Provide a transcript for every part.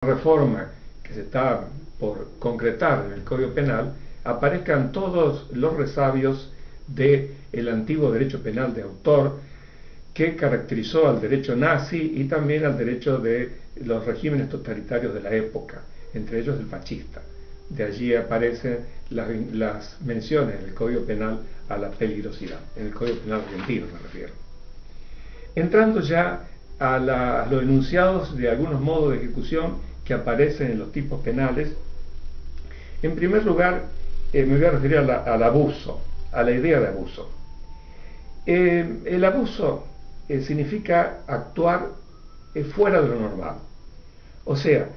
reforma que se está por concretar en el Código Penal, aparezcan todos los resabios del antiguo derecho penal de autor que caracterizó al derecho nazi y también al derecho de los regímenes totalitarios de la época, entre ellos el fascista. De allí aparecen las menciones en el Código Penal a la peligrosidad, en el Código Penal argentino me refiero. Entrando ya a los enunciados de algunos modos de ejecución que aparecen en los tipos penales, en primer lugar me voy a referir al abuso, a la idea de abuso. El abuso significa actuar fuera de lo normal, o sea,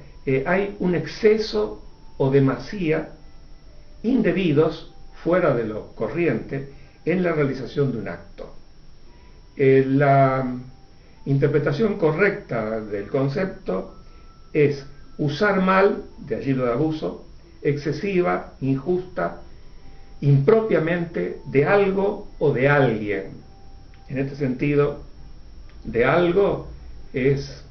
hay un exceso o demasía indebidos, fuera de lo corriente, en la realización de un acto. La interpretación correcta del concepto es usar mal, de allí lo de abuso, excesiva, injusta, impropiamente de algo o de alguien. En este sentido, de algo es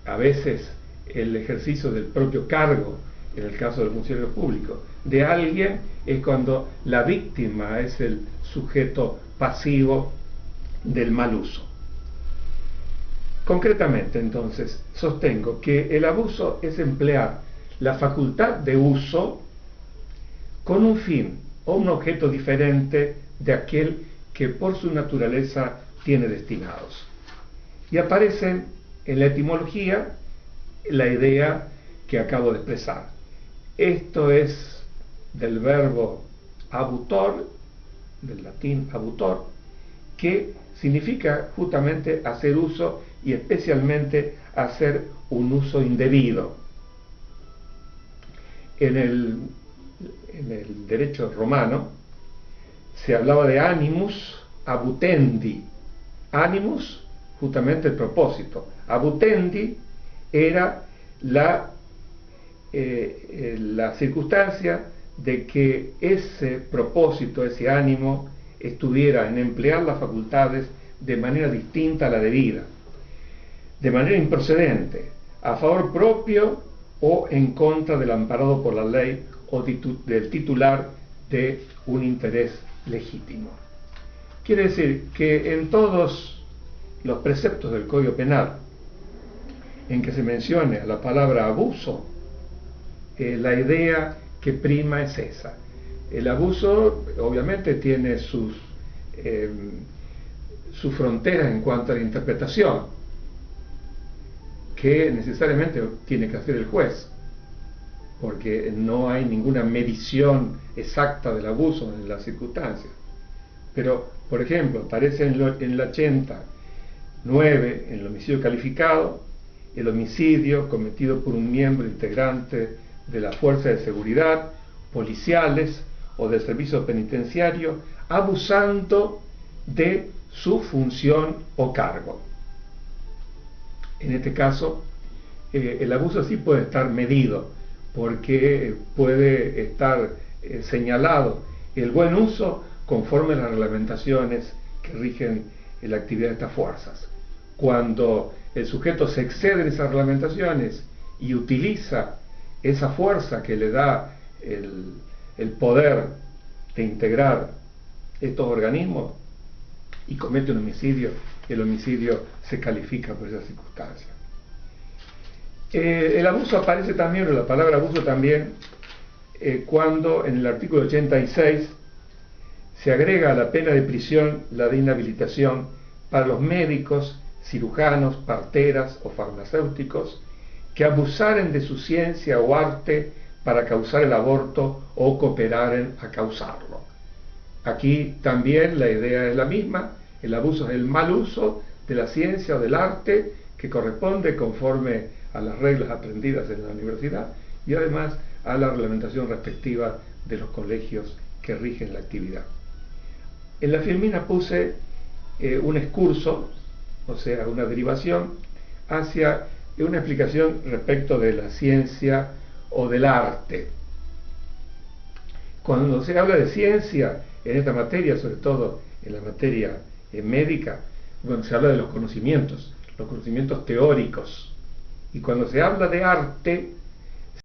a veces el ejercicio del propio cargo, en el caso del funcionario público. De alguien es cuando la víctima es el sujeto pasivo del mal uso. Concretamente, entonces, sostengo que el abuso es emplear la facultad de uso con un fin o un objeto diferente de aquel que por su naturaleza tiene destinados. Y aparece en la etimología la idea que acabo de expresar. Esto es del verbo abutor, del latín abutor, que significa justamente hacer uso y especialmente hacer un uso indebido. En el derecho romano se hablaba de animus abutendi. Animus, justamente el propósito. Abutendi era la circunstancia de que ese propósito, ese ánimo, estuviera en emplear las facultades de manera distinta a la debida, de manera improcedente, a favor propio o en contra del amparado por la ley o del titular de un interés legítimo. Quiere decir que en todos los preceptos del Código Penal en que se mencione la palabra abuso, la idea que prima es esa. El abuso obviamente tiene sus fronteras en cuanto a la interpretación, que necesariamente tiene que hacer el juez, porque no hay ninguna medición exacta del abuso en las circunstancias. Pero, por ejemplo, aparece en el 89, en el homicidio calificado, el homicidio cometido por un miembro integrante de la fuerza de seguridad, policiales o del servicio penitenciario, abusando de su función o cargo. En este caso, el abuso sí puede estar medido, porque puede estar señalado el buen uso conforme a las reglamentaciones que rigen la actividad de estas fuerzas. Cuando el sujeto se excede en esas reglamentaciones y utiliza esa fuerza que le da el poder de integrar estos organismos y comete un homicidio, el homicidio se califica por esa circunstancia. El abuso aparece también, o la palabra abuso también, cuando en el artículo 86 se agrega a la pena de prisión la de inhabilitación para los médicos, cirujanos, parteras o farmacéuticos que abusaren de su ciencia o arte para causar el aborto o cooperaren a causarlo. Aquí también la idea es la misma. El abuso es el mal uso de la ciencia o del arte que corresponde conforme a las reglas aprendidas en la universidad y además a la reglamentación respectiva de los colegios que rigen la actividad. En la filmina puse un excurso, o sea, una derivación, hacia una explicación respecto de la ciencia o del arte. Cuando se habla de ciencia en esta materia, sobre todo en la materia médica, bueno, se habla de los conocimientos teóricos, Y cuando se habla de arte,